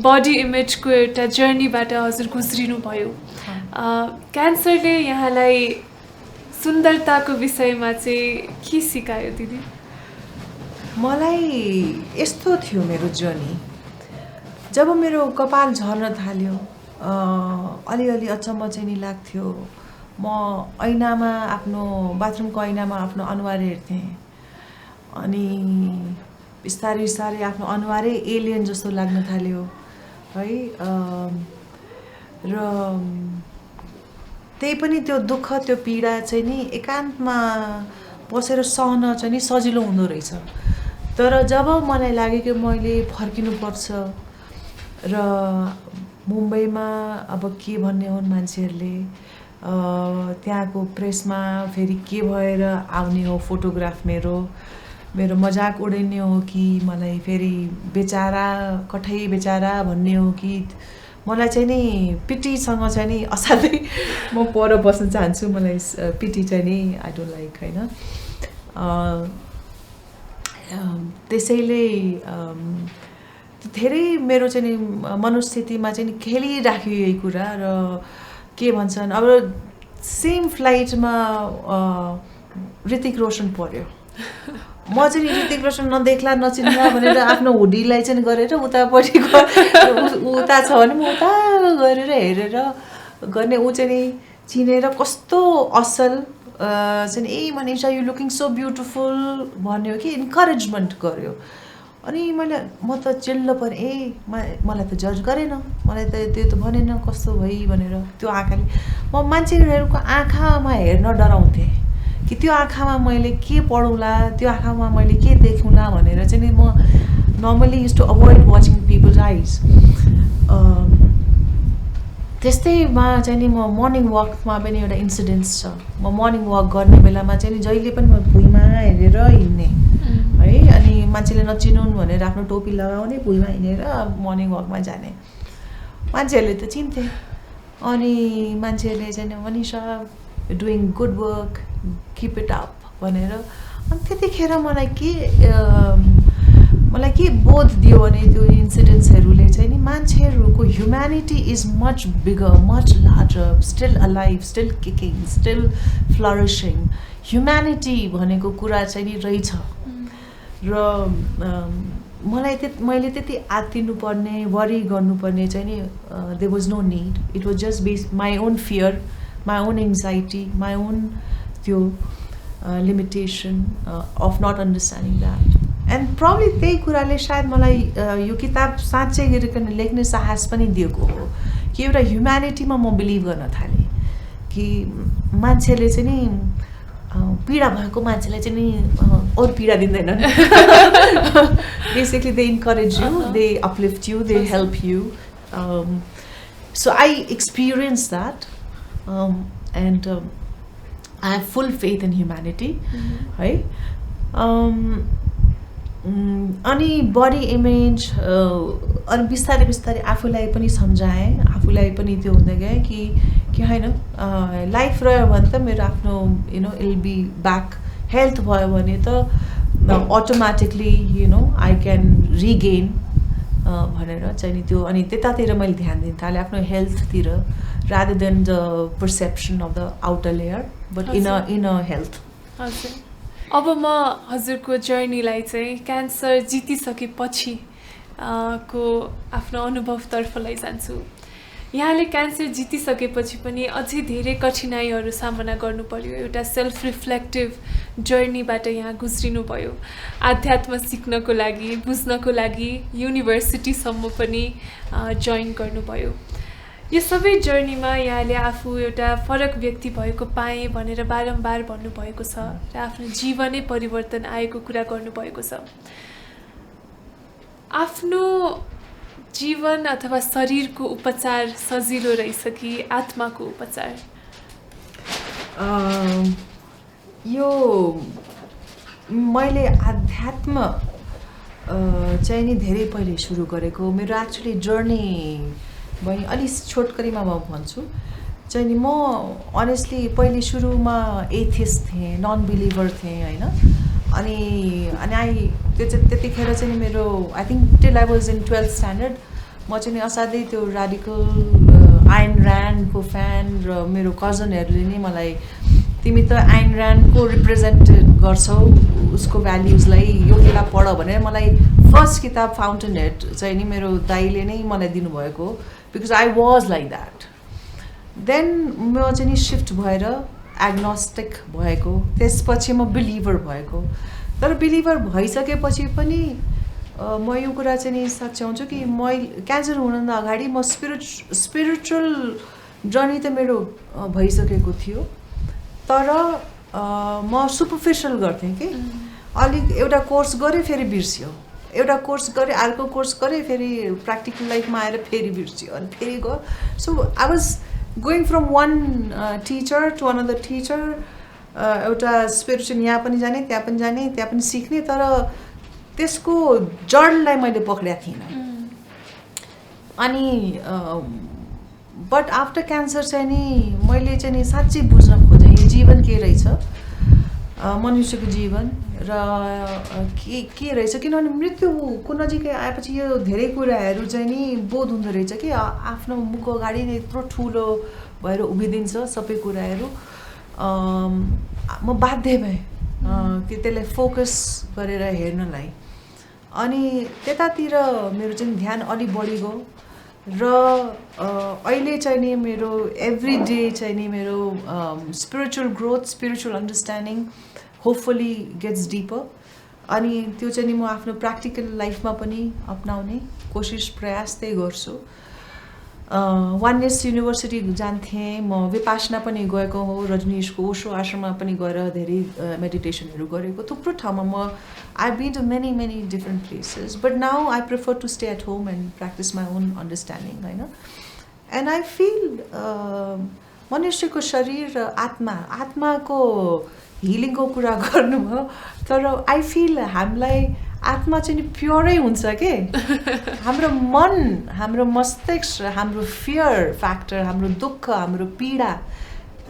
बडी इमेजको एउटा जर्नीबाट हजुर गुज्रिनु भयो क्यान्सरले यहाँलाई सुन्दरताको विषयमा चाहिँ के सिकायो दिदी मलाई यस्तो थियो मेरो जर्नी जब मेरो कपाल झर्न थाल्यो अलिअलि अचम्म चाहिँ नि लाग्थ्यो म ऐनामा आफ्नो बाथरुमको ऐनामा आफ्नो अनुहार हेर्थेँ अनि बिस्तारै बिस्तारै आफ्नो अनुहारै एलियन जस्तो लाग्न थाल्यो है र त्यही पनि त्यो दुःख त्यो पीडा चाहिँ नि एकान्तमा बसेर सहन चाहिँ नि सजिलो हुँदो रहेछ तर जब मलाई लाग्यो कि मैले फर्किनुपर्छ र मुम्बईमा अब के भन्ने हुन् मान्छेहरूले त्यहाँको प्रेसमा फेरि के भएर आउने हो फोटोग्राफ मेरो मजाक उडाइने हो कि मलाई फेरि बेचारा कठै बेचारा भन्ने हो कि मलाई चाहिँ नि पिटीसँग चाहिँ नि असाध्यै म पर बस्न चाहन्छु मलाई पिटी चाहिँ नि आई डोन्ट लाइक हैन त्यसैले धेरै मेरो चाहिँ नि मनोस्थितिमा चाहिँ नि खेलिराख्यो यही कुरा र के भन्छन् अब सेम फ्लाइटमा ऋतिक रोशन पर्यो म चाहिँ ऋतिक रोशन नदेख्ला नचिन्ला भनेर आफ्नो हुडीलाई चाहिँ गरेर उतापट्टि उता छ भने म उता गरेर हेरेर गर्ने ऊ चाहिँ नि चिनेर कस्तो असल चाहिँ ए Manisha you looking so beautiful भन्यो कि इन्करेजमेन्ट गर्यो अनि म त चिल्लो परेँ ए मलाई त जज गरेन मलाई त त्यो त भनेन कस्तो भई भनेर त्यो आँखाले म मान्छेहरूको आँखामा हेर्न डराउँथेँ कि त्यो आँखामा मैले के पढौँला त्यो आँखामा मैले के देखौँला भनेर चाहिँ नि म normally use to avoid watching people's eyes त्यस्तैमा चाहिँ नि म मर्निङ वकमा पनि एउटा इन्सिडेन्स छ म मर्निङ वक गर्ने बेलामा चाहिँ नि जहिले पनि म भुइँमा हेरेर हिँड्ने है अनि मान्छेले नचिनुन् भनेर आफ्नो टोपी लगाउने भुइँमा हिँडेर मर्निङ वकमा जाने मान्छेहरूले त चिन्थे अनि मान्छेहरूले चाहिँ Manisha doing good work keep it up भनेर अनि त्यतिखेर मलाई के बोध दियो भने त्यो इन्सिडेन्ट्सहरूले चाहिँ नि मान्छेहरूको humanity is much bigger much larger still alive still kicking still flourishing humanity भनेको कुरा चाहिँ नि रहेछ र मैले त्यति आत्तिनुपर्ने वरी गर्नुपर्ने चाहिँ नि there was no need it was just base my own fear my own anxiety my own त्यो limitation of not understanding that and probably त्यही कुराले सायद मलाई यो किताब साँच्चै गरिकन लेख्ने साहस पनि दिएको हो कि एउटा ह्युम्यानिटीमा म बिलिभ गर्न थालेँ कि मान्छेले चाहिँ नि पीडा भएको मान्छेलाई चाहिँ नि अरू पीडा दिँदैनन् basically they encourage you they uplift you they help you so I experience that and I have full faith in humanity है अनि बडी इमेज अनि बिस्तारै बिस्तारै आफूलाई पनि सम्झाएँ, आफूलाई पनि त्यो हुँदै गएँ कि होइन लाइफ रह्यो भने त मेरो आफ्नो इल बी ब्याक, हेल्थ भयो भने त अटोमेटिकली आई क्यान रिगेन भनेर चाहिँ नि त्यो, अनि त्यतातिर मैले ध्यान दिन थालेँ आफ्नो हेल्थतिर, rather than the perception of the outer layer but in a health. हजुर, अब म हजुरको जर्नीलाई चाहिँ क्यान्सर जितिसकेपछि को आफ्नो अनुभवतर्फ लैजान्छु। यहाँले क्यान्सर जितिसकेपछि पनि अझै धेरै कठिनाइहरू सामना गर्नु पर्यो, एउटा सेल्फ रिफ्लेक्टिभ जर्नीबाट यहाँ गुज्रिनु भयो, आध्यात्म सिक्नको लागि, बुझ्नको लागि युनिभर्सिटीसम्म पनि जोइन गर्नुभयो। यो सबै जर्नीमा यहाँले आफू एउटा फरक व्यक्ति भएको पाएँ भनेर बारम्बार भन्नुभएको छ र आफ्नो जीवनै परिवर्तन आएको कुरा गर्नुभएको छ। आफ्नो जीवन अथवा शरीरको उपचार सजिलो रहेछ कि आत्माको उपचार? यो मैले आध्यात्म चाहिँ नि धेरै पहिले सुरु गरेको, मेरो एक्चुअली जर्नी बहिनी अलिक छोटकरीमा म भन्छु चाहिँ नि, म अनेस्टली पहिले सुरुमा एथिस्ट थिएँ, नन बिलिभर थिएँ होइन, अनि त्यो चाहिँ त्यतिखेर चाहिँ मेरो I think till I was in 12th standard म चाहिँ नि असाध्यै त्यो रेडिकल आइन ऱ्यान्डको फ्यान, र मेरो कजनहरूले नै मलाई तिमी त आइन ऱ्यान्डको रिप्रेजेन्ट गर्छौ, उसको भ्याल्युजलाई, यो किताब पढ भनेर मलाई फर्स्ट किताब फाउन्टेन हेड चाहिँ नि मेरो दाइले नै मलाई दिनुभएको, because I was like that. Then म चाहिँ नि सिफ्ट भएर एग्नोस्टिक भएको, त्यसपछि म बिलिभर भएको। तर बिलिभर भइसकेपछि पनि म यो कुरा चाहिँ नि सच्याउँछु कि म क्यान्सर हुनुभन्दा अगाडि म स्पिरिचुअल जर्नी त मेरो भइसकेको थियो, तर म सुपरफिसियल गर्थेँ कि अलिक एउटा कोर्स गरेँ फेरि बिर्स्यो, एउटा कोर्स गरेँ अर्को कोर्स गरेँ फेरि प्र्याक्टिकल लाइफमा आएर फेरि बिर्स्यो अनि फेरि गयो। So I was going from one teacher to another teacher, एउटा स्पिरिचुअल यहाँ पनि जाने त्यहाँ पनि जाने त्यहाँ पनि सिक्ने, तर त्यसको जडलाई मैले पक्रेको थिइनँ। अनि बट आफ्टर क्यान्सर चाहिँ नि मैले चाहिँ नि साँच्चै बुझ्न खोजेँ यो जीवन के रहेछ, मनुष्यको जीवन र के रहेछ, किनभने मृत्युको नजिकै आएपछि यो धेरै कुराहरू चाहिँ नि बोध हुँदो रहेछ कि आफ्नो मुख अगाडि नै यत्रो ठुलो भएर उभिदिन्छ सबै कुराहरू। म बाध्य भएँ कि त्यसलाई फोकस गरेर हेर्नलाई, अनि त्यतातिर मेरो चाहिँ ध्यान अलि बढी गयो र अहिले चाहिँ नि मेरो एभ्री डे चाहिँ नि मेरो spiritual growth, spiritual understanding hopefully gets deeper, अनि त्यो चाहिँ नि म आफ्नो प्र्याक्टिकल लाइफमा पनि अपनाउने कोसिस प्रयास त्यही गर्छु। वाननेस युनिभर्सिटी जान्थेँ म, विपासना पनि गएको हो, रजनीशको ओशो आश्रममा पनि गएर धेरै मेडिटेसनहरू गरेको, थुप्रो ठाउँमा म I been to many different places, but now I prefer to stay at home and practice my own understanding होइन। एन्ड आई फिल मनुष्यको शरीर र आत्माको हिलिङको कुरा गर्नुभयो, तर आई फिल हामीलाई आत्मा चाहिँ नि प्योरै हुन्छ के हाम्रो मन, हाम्रो मस्तिष्क, हाम्रो फियर फ्याक्टर, हाम्रो दुःख, हाम्रो पीडा,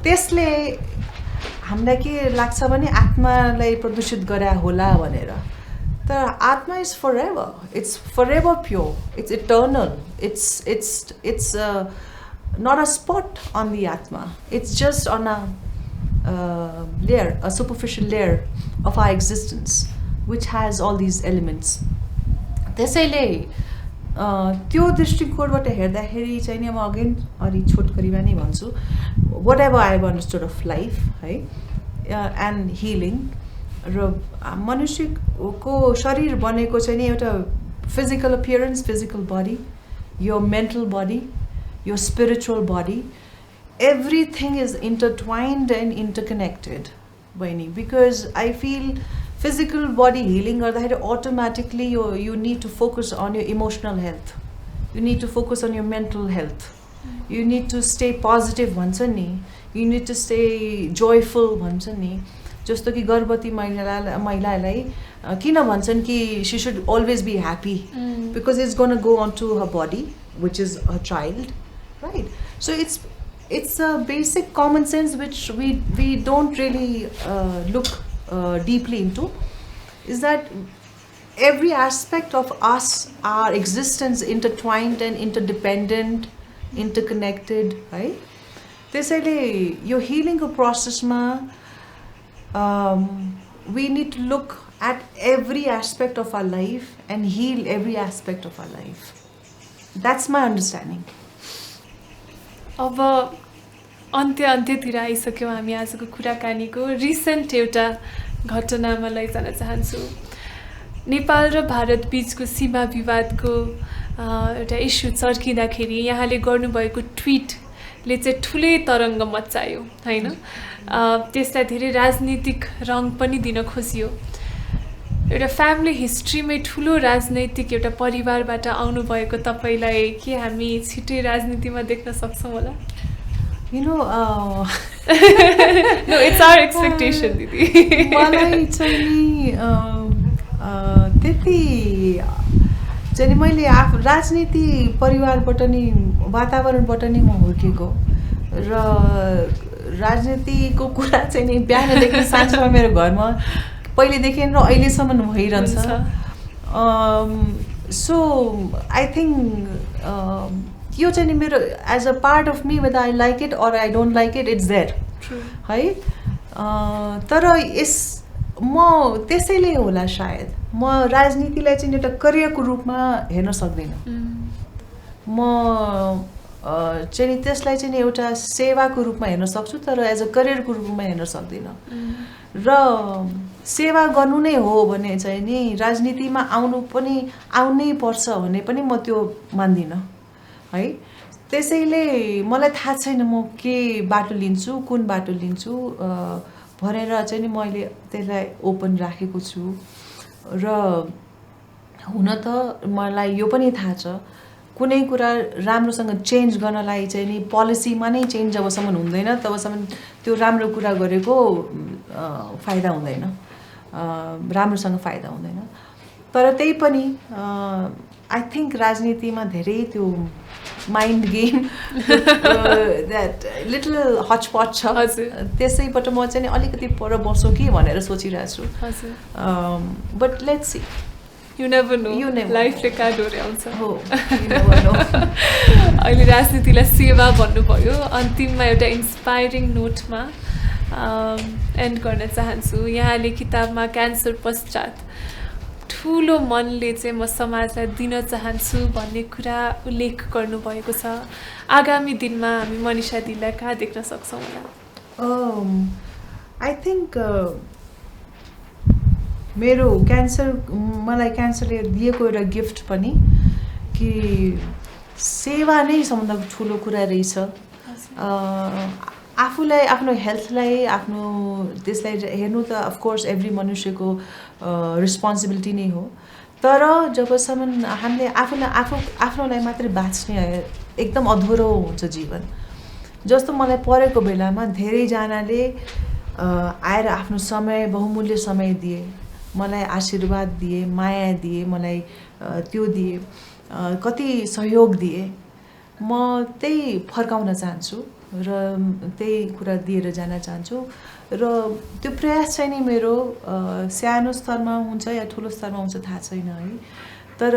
त्यसले हामीलाई के लाग्छ भने आत्मालाई प्रदूषित गरे होला भनेर, तर आत्मा is forever pure, it's eternal, it's not a spot on the atma, it's just on a layer, a superficial layer of our existence which has all these elements. त्यसैले त्यो दृष्टिकोणबाट हेर्दाखेरि चाहिँ नि म अगेन अलि छोटकरीमा नै भन्छु, whatever I have understood of life है एन्ड हिलिङ, र मनुष्यको शरीर बनेको चाहिँ नि एउटा फिजिकल अपियरेन्स, फिजिकल बडी, यो mental body, your spiritual body, everything is intertwined and interconnected, Baini, because I feel physical body healing gardahari automatically you need to focus on your emotional health, you need to focus on your mental health, you need to stay positive bhancha ni, you need to stay joyful bhancha ni, जस्तो कि गर्भवती महिलालाई किन भन्छन् कि she should always be happy because it's gonna go on to her body which is a child right so it's a basic common sense which we don't really look deeply into, is that every aspect of us, our existence, intertwined and interdependent, interconnected, right? त्यसैले यो healing process ma we need to look at every aspect of our life and heal every aspect of our life. That's my understanding. अब अन्त्यतिर आइसक्यौँ हामी आजको कुराकानीको। Recent एउटा घटनामा लैजान चाहन्छु। नेपाल र भारत बीचको सीमा विवादको एउटा इस्यु चर्किँदाखेरि यहाँले गर्नुभएको ट्विटले चाहिँ ठुलै तरङ्ग मच्चायो हैन। त्यसलाई धेरै राजनीतिक रङ पनि दिन खोजियो। एउटा फ्यामिली हिस्ट्रीमै ठुलो राजनैतिक एउटा परिवारबाट आउनुभएको तपाईलाई के हामी छिटै राजनीतिमा देख्न सक्छौँ होला? You know, no, it's our expectation, Didi. मलाई चाहिँ नि त्यति चाहिँ मैले राजनीति परिवारबाट नि वातावरणबाट नि म हुर्केको र राजनीतिको कुरा चाहिँ नि बिहानदेखि साँझसम्म मेरो घरमा पहिलेदेखि र अहिलेसम्म भइरहन्छ। सो आई थिङ्क यो चाहिँ नि मेरो as a part of me whether I like it or I don't like it, it's there है। तर म त्यसैले होला सायद म राजनीतिलाई चाहिँ एउटा करियरको रूपमा हेर्न सक्दिनँ। म चाहिँ नि त्यसलाई चाहिँ एउटा सेवाको रूपमा हेर्न सक्छु, तर एज अ करियरको रूपमा हेर्न सक्दिनँ। र सेवा गर्नु नै हो भने चाहिँ नि राजनीतिमा आउनै पर्छ भन्ने पनि म त्यो मान्दिनँ है। त्यसैले मलाई थाहा छैन म के बाटो लिन्छु, कुन बाटो लिन्छु भनेर चाहिँ नि मैले त्यसलाई ओपन राखेको छु। र हुन त मलाई यो पनि थाहा छ कुनै कुरा राम्रोसँग चेन्ज गर्नलाई चाहिँ नि पोलिसीमा नै चेन्ज जबसम्म हुँदैन तबसम्म त्यो राम्रो कुरा गरेको फाइदा हुँदैन, राम्रोसँग फाइदा हुँदैन। तर त्यही पनि आई थिङ्क राजनीतिमा धेरै त्यो माइन्ड गेम द्याट लिटल हचपच छ। त्यसैबाट म चाहिँ अलिकति पर बस्छु कि भनेर सोचिरहेको छु। But let's see, you never know, लाइफले कहाँ डोर्याउँछ। हो, यु नेभर नो। अहिले राजनीतिलाई सेवा भन्नुभयो। अन्तिममा एउटा इन्सपायरिङ नोटमा एन्ड गर्न चाहन्छु। यहाँले किताबमा क्यान्सर पश्चात ठुलो मनले चाहिँ म समाजलाई दिन चाहन्छु भन्ने कुरा उल्लेख गर्नुभएको छ। आगामी दिनमा हामी मनिषा दिदीलाई कहाँ देख्न सक्छौँ होला? आई थिङ्क मेरो मलाई क्यान्सरले दिएको एउटा गिफ्ट पनि कि सेवा नै सबभन्दा ठुलो कुरा रहेछ। आफूलाई, आफ्नो हेल्थलाई, आफ्नो त्यसलाई हेर्नु त अफकोर्स एभ्री मनुष्यको रिस्पोन्सिबिलिटी नै हो। तर जबसम्म हामीले आफ्नोलाई मात्रै बाँच्ने एकदम अधुरो हुन्छ जीवन। जस्तो मलाई परेको बेलामा धेरैजनाले आएर आफ्नो समय, बहुमूल्य समय दिए, मलाई आशीर्वाद दिए, माया दिए, मलाई त्यो दिए, कति सहयोग दिए। म त्यही फर्काउन चाहन्छु र त्यही कुरा दिएर जान चाहन्छु। र त्यो प्रयास चाहिँ नि मेरो सानो स्तरमा हुन्छ या ठुलो स्तरमा हुन्छ थाहा छैन है, तर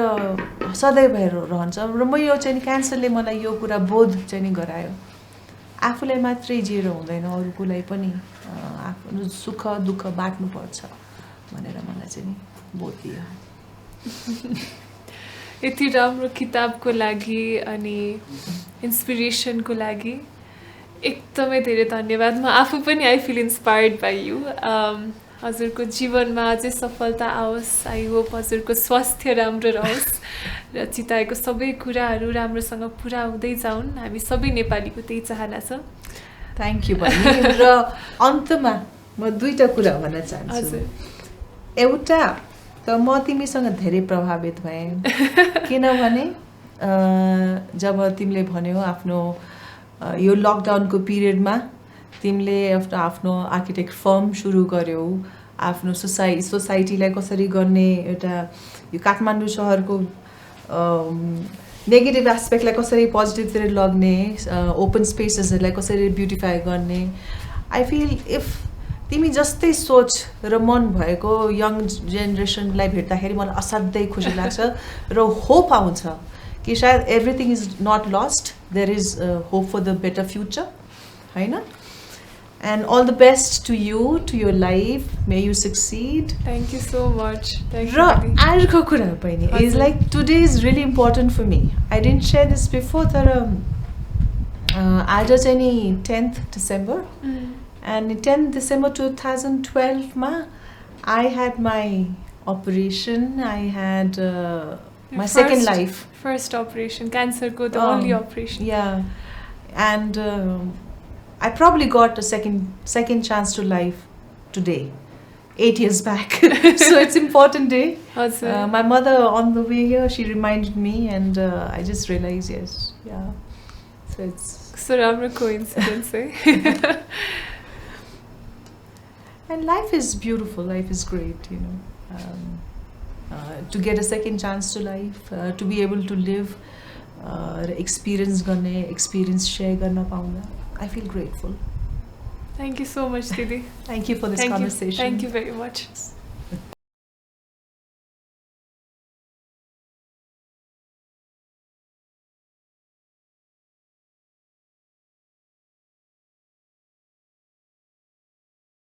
सदैव रहन्छ। र म यो चाहिँ क्यान्सरले मलाई यो कुरा बोध चाहिँ नि गरायो, आफूलाई मात्रै जिएर हुँदैन, अरूकोलाई पनि आफ्नो सुख दुःख बाँड्नुपर्छ भनेर मलाई चाहिँ नि बोध दियो। यति राम्रो किताबको लागि अनि इन्सपिरेसनको लागि एकदमै धेरै धन्यवाद। म आफू पनि I feel inspired by you. हजुरको जीवनमा अझै सफलता आओस्। आई होप हजुरको स्वास्थ्य राम्रो रहोस् र चिताएको सबै कुराहरू राम्रोसँग पुरा हुँदै जाउन्। हामी सबै नेपालीको त्यही चाहना छ। थ्याङ्क यू बहिनी। र अन्तमा म दुईटा कुरा भन्न चाहन्छु। एउटा त म तिमीसँग धेरै प्रभावित भएँ, किनभने जब तिमीले भन्यौ आफ्नो यो लकडाउनको पिरियडमा तिमीले आफ्नो आफ्नो आर्किटेक्ट फर्म सुरु गर्यौ आफ्नो सोसाइटीलाई कसरी गर्ने एउटा यो काठमाडौँ शहरको नेगेटिभ एस्पेक्टलाई कसरी पोजिटिभतिर लग्ने ओपन स्पेसेसहरूलाई कसरी ब्युटिफाई गर्ने आई फिल इफ तिमी जस्तै सोच र मन भएको यङ जेनेरेसनलाई भेट्दाखेरि मलाई असाध्यै खुसी लाग्छ र होप आउँछ कि सायद everything is not lost there is hope for the better future होइन And all the best to you, to your life. May you succeed. Thank you so much. Thank you. र अर्को कुरा पनि is like today is really important for me. I didn't share this before. तर आज चाहिँ नि 10th December. And 10th December 2012 मा I had my operation. I had my second life. First operation, cancer ko the only operation. Yeah, and I probably got a second chance to life today, 8 years back. So it's important day. My mother on the way here, she reminded me, and I just realized, yes, yeah. So it's a coincidence, eh? And life is beautiful. Life is great, you know. To get a second chance to life, to be able to live, experience share garna paunda. I feel grateful. Thank you so much, Didi. Thank you for this conversation. Thank you very much.